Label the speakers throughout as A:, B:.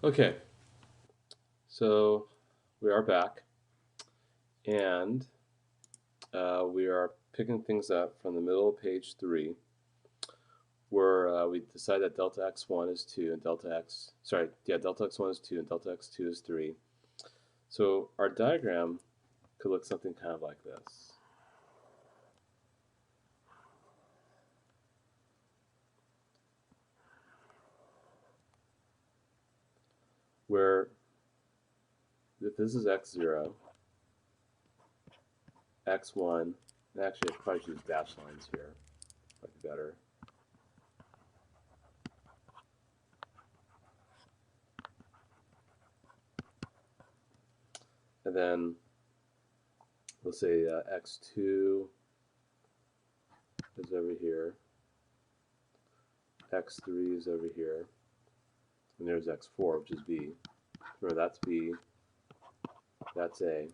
A: Okay, so we are back, and we are picking things up from the middle of page 3, where we decide that delta x1 is 2 and delta x1 is 2 and delta x2 is 3. So our diagram could look something kind of like this. Where if this is x0, x1, and actually I probably should use dashed lines here, might be better. And then we'll say x2 is over here, x3 is over here, and there's x4, which is b. Remember, that's b, that's a.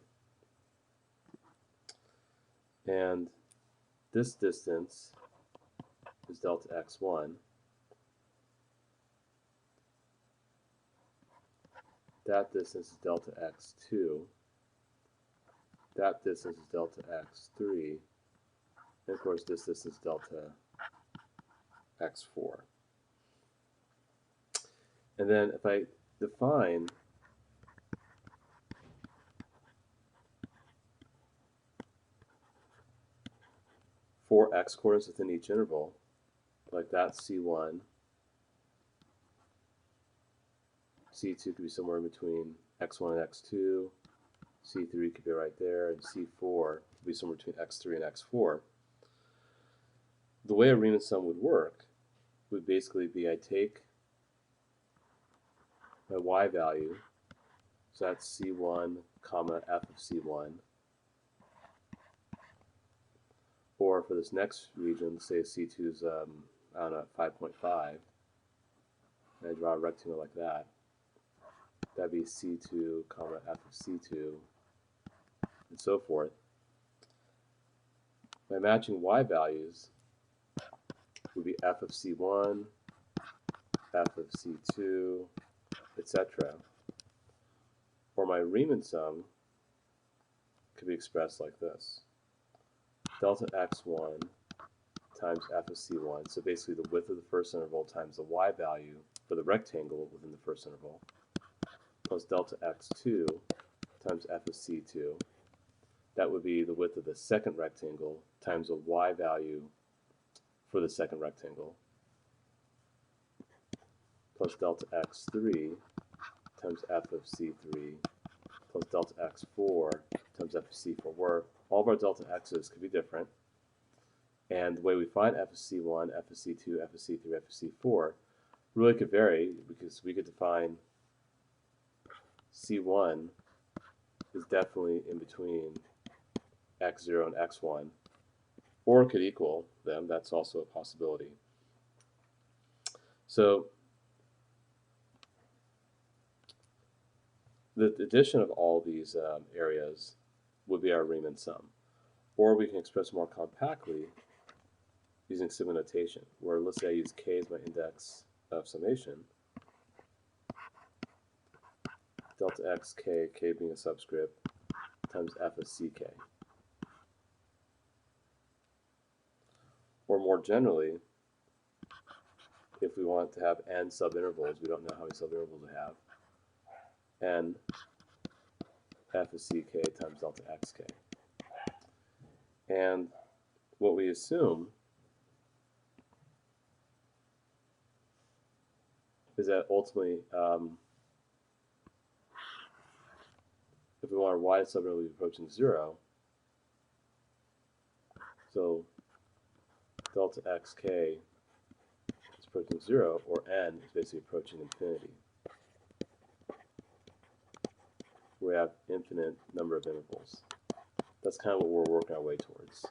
A: And this distance is delta x1. That distance is delta x2. That distance is delta x3. And of course, this distance is delta x4. And then if I define four x coordinates within each interval, like that C1, C2 could be somewhere in between x1 and x2, C3 could be right there, and C4 could be somewhere between x3 and x4. The way a Riemann sum would work would basically be I take my y value, so that's C1 comma f of C1, or for this next region, say C2 is, I don't know, 5.5, and I draw a rectangle like that, that'd be C2 comma f of C2, and so forth. My matching y values would be f of C1, f of C2, etc. Or my Riemann sum could be expressed like this. Delta x1 times f of c1, so basically the width of the first interval times the y value for the rectangle within the first interval, plus delta x2 times f of c2. That would be the width of the second rectangle times the y value for the second rectangle, plus delta x3 times f of c3, plus delta x4 times f of c4, where all of our delta x's could be different. And the way we find f of c1, f of c2, f of c3, f of c4 really could vary, because we could define c1 is definitely in between x0 and x1, or it could equal them. That's also a possibility. So the addition of all these areas would be our Riemann sum. Or we can express more compactly using sigma notation, where let's say I use k as my index of summation, delta x k, k being a subscript, times f of ck. Or more generally, if we want to have n subintervals, we don't know how many subintervals we have, n f of ck times delta xk. And what we assume is that ultimately, if we want our y subinterval to be approaching 0, so delta xk is approaching 0, or n is basically approaching infinity. We have infinite number of intervals. That's kind of what we're working our way towards.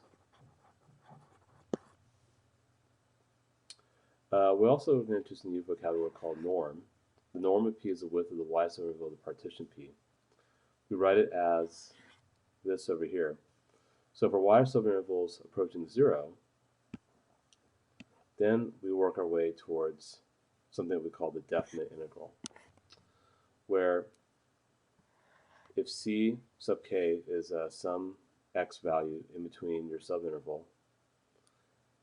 A: We also are interested in a new vocabulary called norm. The norm of P is the width of the y subinterval of the partition P. We write it as this over here. So for y subintervals approaching 0, then we work our way towards something that we call the definite integral. where if c sub k is some x value in between your subinterval,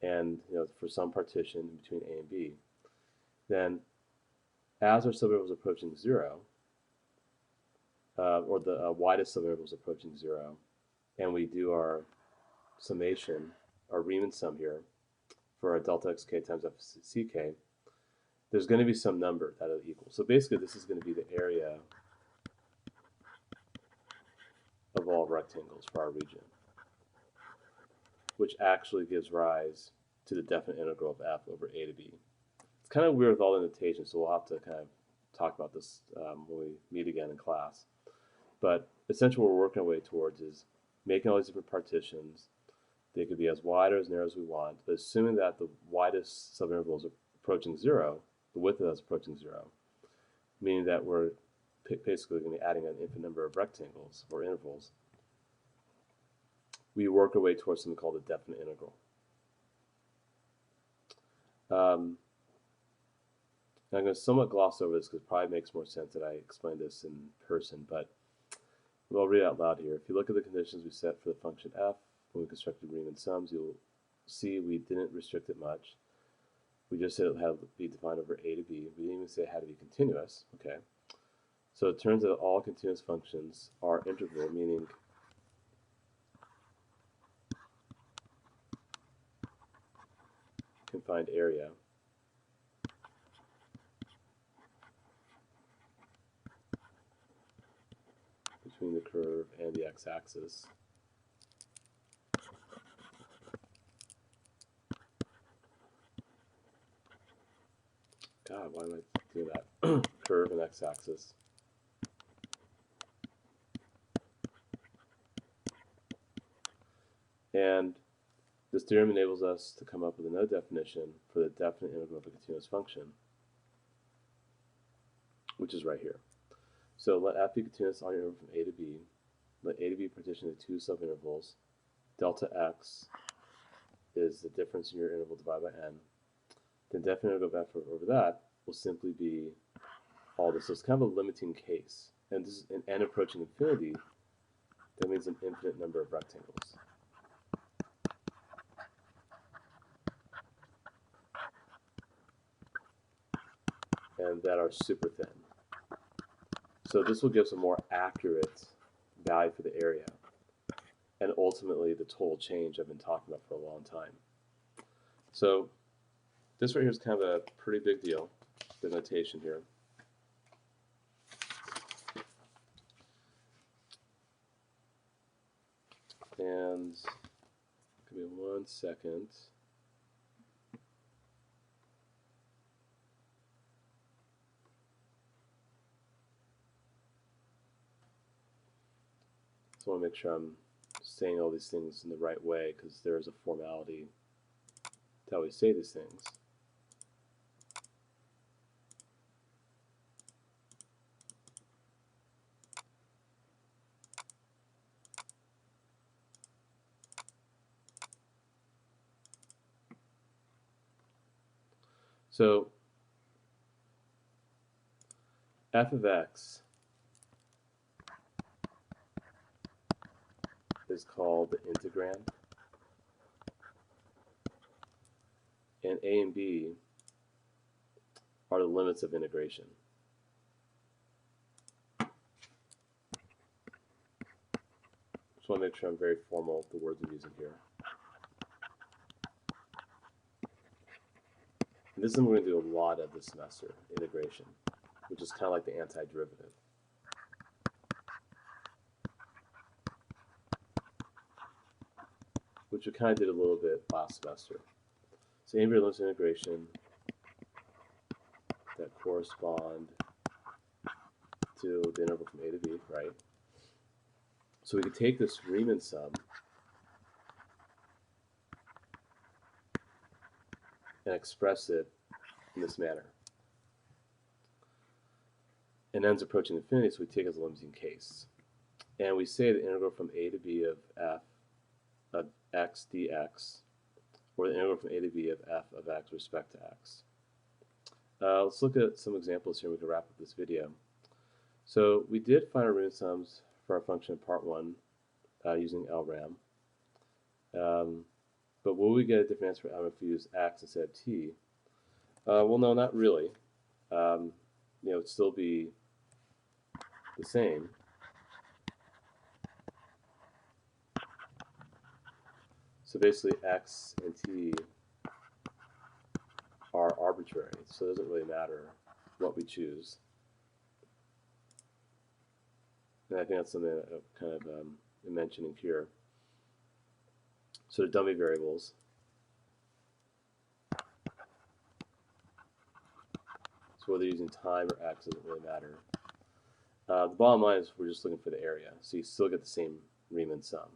A: and for some partition between a and b, then as our subinterval is approaching 0, or the widest subinterval is approaching 0, and we do our summation, our Riemann sum here, for our delta xk times fck, there's going to be some number that will equal. So basically this is going to be the area of all rectangles for our region, which actually gives rise to the definite integral of f over a to b. It's kind of weird with all the notations, so we'll have to kind of talk about this when we meet again in class. But essentially what we're working our way towards is making all these different partitions. They could be as wide or as narrow as we want, but assuming that the widest subinterval is approaching 0, the width of that is approaching 0, meaning that we're basically going to be adding an infinite number of rectangles or intervals. We work our way towards something called a definite integral. I'm going to somewhat gloss over this because it probably makes more sense that I explain this in person, but I'll read it out loud here. If you look at the conditions we set for the function f when we constructed Riemann sums, you'll see we didn't restrict it much. We just said it had to be defined over a to b. We didn't even say it had to be continuous. Okay. So it turns out all continuous functions are integral, meaning confined area between the curve and the x-axis God, why am I doing that? Curve and x-axis. And this theorem enables us to come up with another definition for the definite integral of a continuous function, which is right here. So let f be continuous on your interval from a to b. Let a to b partition into two subintervals. Delta x is the difference in your interval divided by n. The definite integral of f over that will simply be all this. So it's kind of a limiting case. And this is an n approaching infinity. That means an infinite number of rectangles. And that are super thin. So this will give us a more accurate value for the area, and ultimately the total change I've been talking about for a long time. So this right here is kind of a pretty big deal, the notation here. And give me 1 second. So I want to make sure I'm saying all these things in the right way, because there is a formality to how we say these things. So f of x is called the integrand, and a and b are the limits of integration. Just want to make sure I'm very formal with the words I'm using here. And this is something we're going to do a lot of this semester, integration, which is kind of like the antiderivative. Which we kind of did a little bit last semester. So ambient limits of integration that correspond to the interval from a to b, right? So we could take this Riemann sum and express it in this manner. And n's approaching infinity, so we take it as a limiting case. And we say the integral from a to b of f of x dx, or the integral from a to b of f of x with respect to x. Let's look at some examples here. We can wrap up this video. So we did find our root sums for our function in part 1 using LRAM. But will we get a different answer if we use x instead of t? Well, no, not really. It'd still be the same. So basically, x and t are arbitrary, so it doesn't really matter what we choose. And I think that's something that kind of I'm mentioning here. So the dummy variables. So whether you're using time or x doesn't really matter. The bottom line is we're just looking for the area, so you still get the same Riemann sum.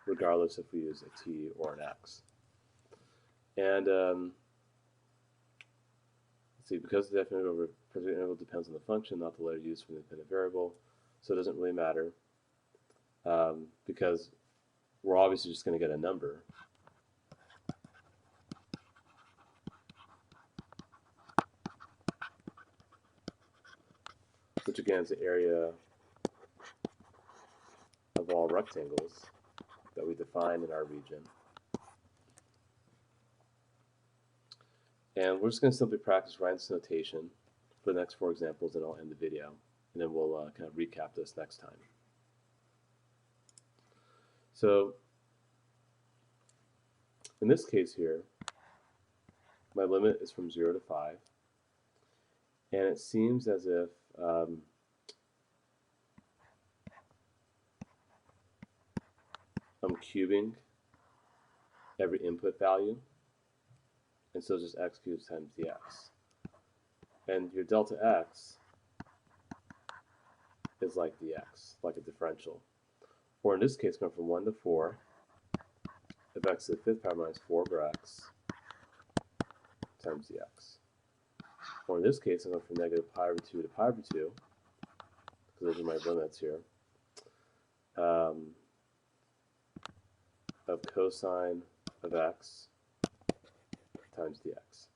A: Regardless if we use a t or an x. And let's see, because the definite over present interval depends on the function, not the letter used for the independent variable, so it doesn't really matter because we're obviously just going to get a number. Which again is the area of all rectangles that we define in our region. And we're just going to simply practice writing this notation for the next 4 examples, and I'll end the video. And then we'll kind of recap this next time. So in this case here, my limit is from 0 to 5. And it seems as if I'm cubing every input value. And so it's just x cubed times dx. And your delta x is like dx, like a differential. Or in this case, going from 1 to 4, if x to the 5th power minus 4 over x times dx. Or in this case, I'm going from negative pi over 2 to pi over 2, because those are my limits here, of cosine of x times dx.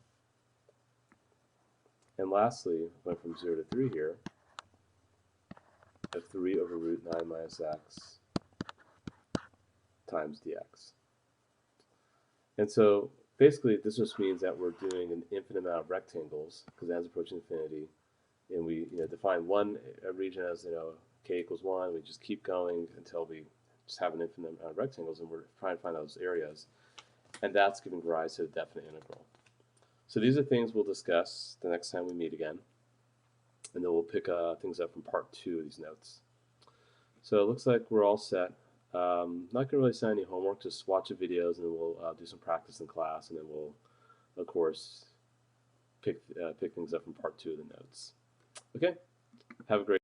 A: And lastly, going from 0 to 3 here, of 3 over root 9 minus x times dx. And so basically this just means that we're doing an infinite amount of rectangles, because as approaching infinity, and we define one region as k equals 1, we just keep going until we just have an infinite amount of rectangles, and we're trying to find those areas. And that's giving rise to a definite integral. So these are things we'll discuss the next time we meet again. And then we'll pick things up from part 2 of these notes. So it looks like we're all set. Not going to really send any homework, just watch the videos, and then we'll do some practice in class, and then we'll, of course, pick things up from part 2 of the notes. Okay? Have a great